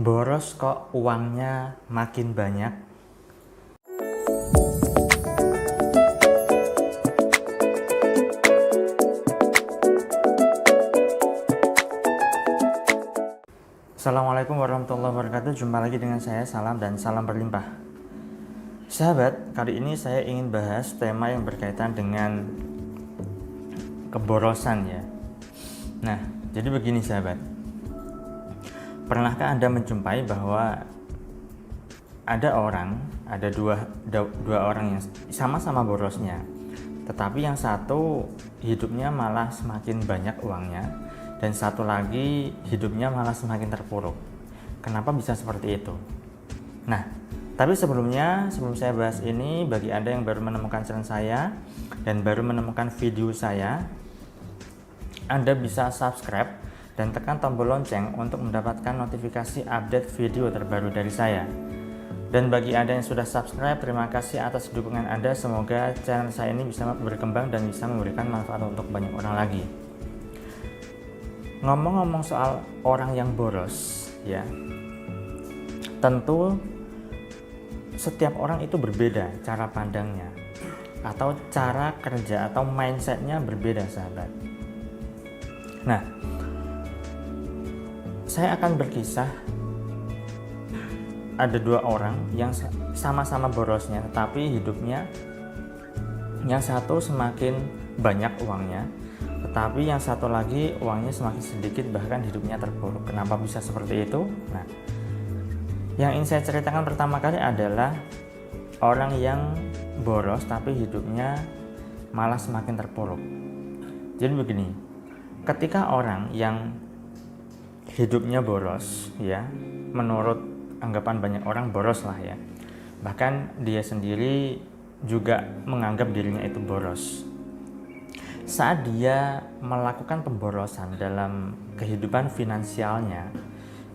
Boros kok uangnya makin banyak? Assalamualaikum warahmatullahi wabarakatuh. Jumpa lagi dengan saya, Salam dan salam berlimpah. Sahabat, kali ini saya ingin bahas tema yang berkaitan dengan keborosan ya. Nah, jadi begini sahabat. Pernahkah Anda menjumpai bahwa ada dua orang yang sama-sama borosnya, tetapi yang satu hidupnya malah semakin banyak uangnya, dan satu lagi hidupnya malah semakin terpuruk. Kenapa bisa seperti itu? Nah, tapi sebelum saya bahas ini, bagi Anda yang baru menemukan channel saya dan baru menemukan video saya, Anda bisa subscribe dan tekan tombol lonceng untuk mendapatkan notifikasi update video terbaru dari saya. Dan bagi Anda yang sudah subscribe, terima kasih atas dukungan Anda. Semoga channel saya ini bisa berkembang dan bisa memberikan manfaat untuk banyak orang lagi. Ngomong-ngomong soal orang yang boros ya, tentu setiap orang itu berbeda cara pandangnya, atau cara kerja atau mindsetnya berbeda sahabat. Nah, saya akan berkisah ada dua orang yang sama-sama borosnya, tetapi hidupnya yang satu semakin banyak uangnya, tetapi yang satu lagi uangnya semakin sedikit, bahkan hidupnya terpuruk. Kenapa bisa seperti itu? Nah, yang ingin saya ceritakan pertama kali adalah orang yang boros tapi hidupnya malah semakin terpuruk. Jadi begini, ketika orang yang hidupnya boros ya, menurut anggapan banyak orang boros lah ya, bahkan dia sendiri juga menganggap dirinya itu boros. Saat dia melakukan pemborosan dalam kehidupan finansialnya,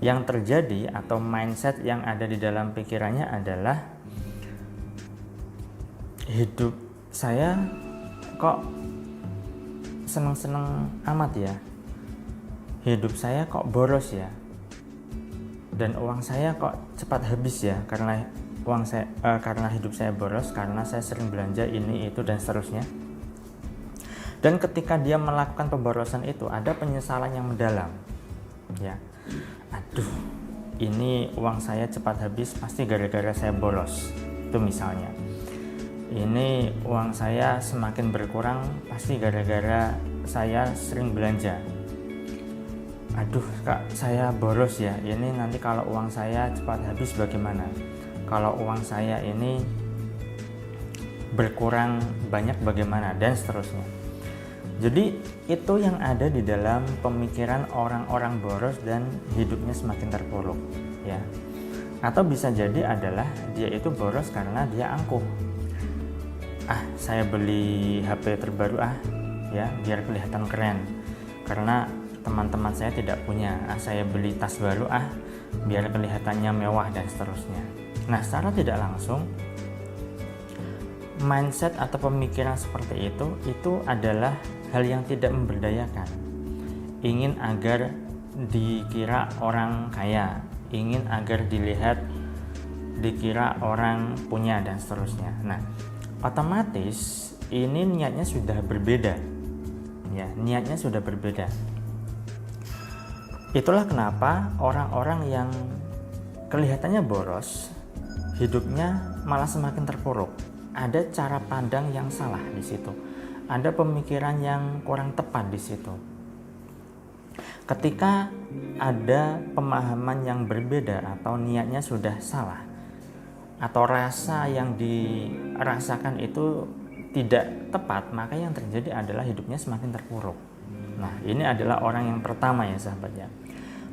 yang terjadi atau mindset yang ada di dalam pikirannya adalah, hidup saya kok seneng-seneng amat ya, hidup saya kok boros ya, dan uang saya kok cepat habis ya, karena karena hidup saya boros, karena saya sering belanja ini itu dan seterusnya. Dan ketika dia melakukan pemborosan itu, ada penyesalan yang mendalam ya. Aduh, ini uang saya cepat habis pasti gara-gara saya boros, itu misalnya. Ini uang saya semakin berkurang pasti gara-gara saya sering belanja. Aduh kak, saya boros ya, ini nanti kalau uang saya cepat habis bagaimana? Kalau uang saya ini berkurang banyak bagaimana? Dan seterusnya. Jadi itu yang ada di dalam pemikiran orang-orang boros dan hidupnya semakin terpuruk ya. Atau bisa jadi adalah dia itu boros karena dia angkuh. Saya beli HP terbaru ya, biar kelihatan keren. Karena teman-teman saya tidak punya. Saya beli tas baru biar kelihatannya mewah dan seterusnya. Nah, secara tidak langsung mindset atau pemikiran seperti itu adalah hal yang tidak memberdayakan. Ingin agar dikira orang kaya, ingin agar dikira orang punya dan seterusnya. Nah, otomatis ini niatnya sudah berbeda. Ya, niatnya sudah berbeda. Itulah kenapa orang-orang yang kelihatannya boros, hidupnya malah semakin terpuruk. Ada cara pandang yang salah di situ. Ada pemikiran yang kurang tepat di situ. Ketika ada pemahaman yang berbeda atau niatnya sudah salah, atau rasa yang dirasakan itu tidak tepat, maka yang terjadi adalah hidupnya semakin terpuruk. Nah, ini adalah orang yang pertama ya sahabat ya.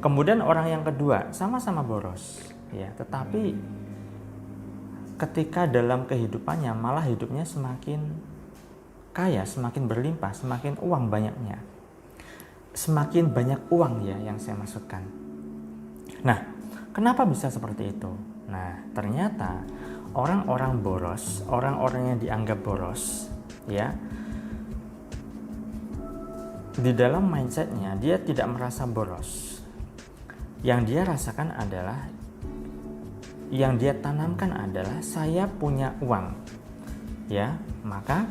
Kemudian orang yang kedua sama-sama boros ya, tetapi ketika dalam kehidupannya malah hidupnya semakin kaya, semakin berlimpah, semakin uang banyaknya, semakin banyak uang ya yang saya maksudkan. Nah, kenapa bisa seperti itu? Nah, ternyata orang-orang boros, orang-orang yang dianggap boros ya, di dalam mindsetnya dia tidak merasa boros, yang dia rasakan adalah, yang dia tanamkan adalah saya punya uang, ya, maka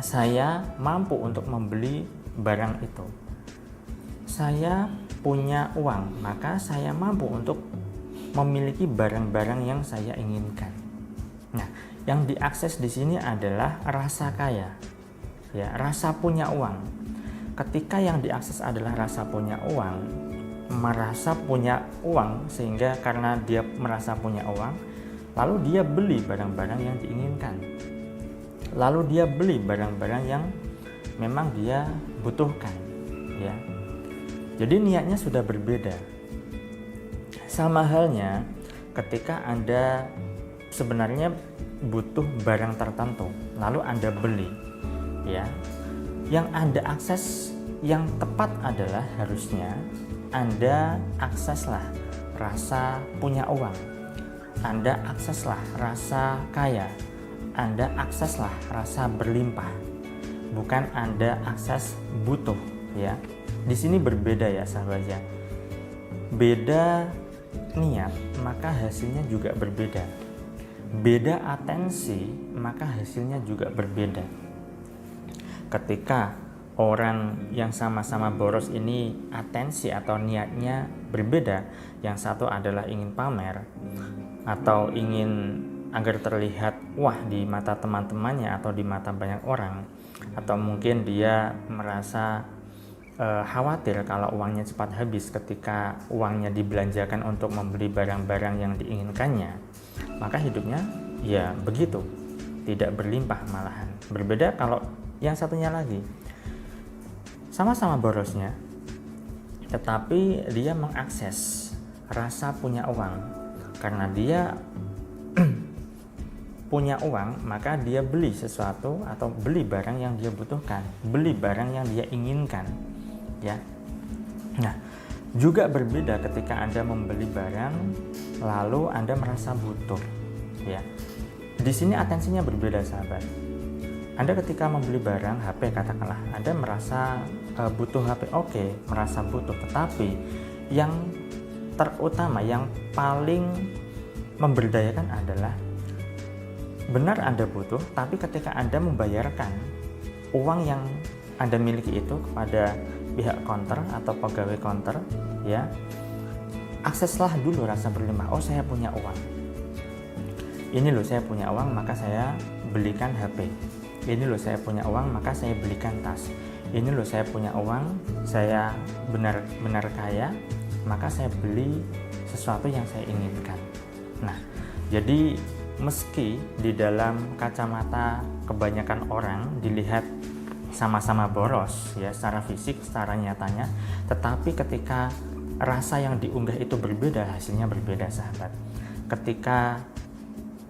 saya mampu untuk membeli barang itu. Saya punya uang, maka saya mampu untuk memiliki barang-barang yang saya inginkan. Nah, yang diakses di sini adalah rasa kaya, ya, rasa punya uang. Ketika yang diakses adalah rasa punya uang, merasa punya uang, sehingga karena dia merasa punya uang, lalu dia beli barang-barang yang diinginkan. Lalu dia beli barang-barang yang memang dia butuhkan, ya. Jadi niatnya sudah berbeda. Sama halnya ketika Anda sebenarnya butuh barang tertentu, lalu Anda beli, ya. Yang Anda akses yang tepat adalah harusnya Anda akseslah rasa punya uang. Anda akseslah rasa kaya. Anda akseslah rasa berlimpah, bukan Anda akses butuh, ya. Di sini berbeda ya sahabat ya. Beda niat, maka hasilnya juga berbeda. Beda atensi, maka hasilnya juga berbeda. Ketika orang yang sama-sama boros ini atensi atau niatnya berbeda, yang satu adalah ingin pamer atau ingin agar terlihat wah di mata teman-temannya atau di mata banyak orang, atau mungkin dia merasa khawatir kalau uangnya cepat habis ketika uangnya dibelanjakan untuk membeli barang-barang yang diinginkannya, maka hidupnya ya begitu, tidak berlimpah malahan. Berbeda kalau yang satunya lagi, sama-sama borosnya, tetapi dia mengakses rasa punya uang. Karena dia punya uang, maka dia beli sesuatu atau beli barang yang dia butuhkan, beli barang yang dia inginkan, ya. Nah, juga berbeda ketika Anda membeli barang lalu Anda merasa butuh, ya. Di sini atensinya berbeda, sahabat. Anda ketika membeli barang HP katakanlah, Anda merasa butuh HP, oke, merasa butuh, tetapi yang terutama, yang paling memberdayakan adalah benar Anda butuh, tapi ketika Anda membayarkan uang yang Anda miliki itu kepada pihak counter atau pegawai counter, ya, akseslah dulu rasa berlimpah. Oh, saya punya uang. Ini loh saya punya uang, maka saya belikan HP. Ini loh saya punya uang, maka saya belikan tas. Ini loh saya punya uang, saya benar-benar kaya, maka saya beli sesuatu yang saya inginkan. Nah, jadi meski di dalam kacamata kebanyakan orang dilihat sama-sama boros ya secara fisik, secara nyatanya, tetapi ketika rasa yang diunggah itu berbeda, hasilnya berbeda, sahabat. Ketika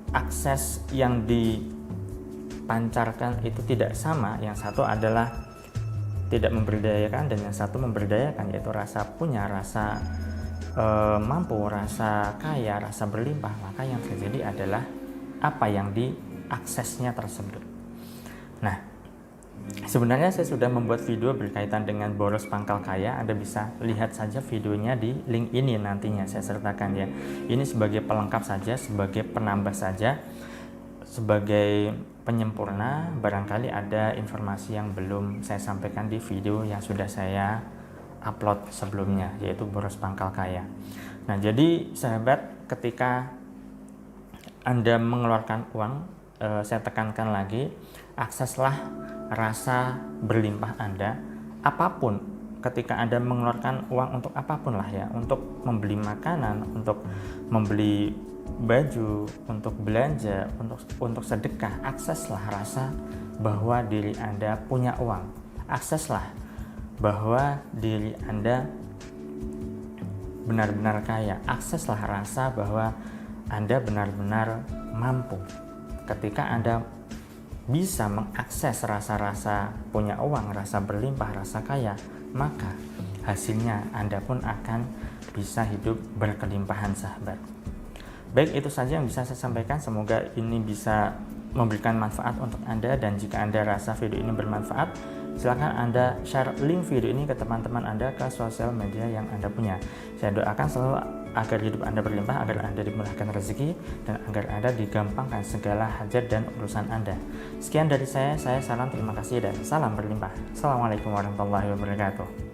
akses yang dipancarkan itu tidak sama, yang satu adalah tidak memberdayakan dan yang satu memberdayakan, yaitu rasa punya, rasa mampu, rasa kaya, rasa berlimpah, maka yang terjadi adalah apa yang diaksesnya tersebut. Nah, sebenarnya saya sudah membuat video berkaitan dengan boros pangkal kaya. Anda bisa lihat saja videonya di link ini, nantinya saya sertakan ya. Ini sebagai pelengkap saja, sebagai penambah saja, sebagai penyempurna. Barangkali ada informasi yang belum saya sampaikan di video yang sudah saya upload sebelumnya, yaitu boros pangkal kaya. Nah, jadi sahabat, ketika Anda mengeluarkan uang, saya tekankan lagi, akseslah rasa berlimpah Anda. Apapun, ketika Anda mengeluarkan uang untuk apapun lah ya, untuk membeli makanan, untuk membeli baju, untuk belanja, untuk sedekah, akseslah rasa bahwa diri Anda punya uang. Akseslah bahwa diri Anda benar-benar kaya. Akseslah rasa bahwa Anda benar-benar mampu. Ketika Anda bisa mengakses rasa-rasa punya uang, rasa berlimpah, rasa kaya, maka hasilnya Anda pun akan bisa hidup berkelimpahan, sahabat. Baik, itu saja yang bisa saya sampaikan. Semoga ini bisa memberikan manfaat untuk Anda, dan jika Anda rasa video ini bermanfaat, Silahkan Anda share link video ini ke teman-teman Anda, ke sosial media yang Anda punya. Saya doakan selalu agar hidup Anda berlimpah, agar Anda dimurahkan rezeki, dan agar Anda digampangkan segala hajat dan urusan Anda. Sekian dari saya salam, terima kasih, dan salam berlimpah. Assalamualaikum warahmatullahi wabarakatuh.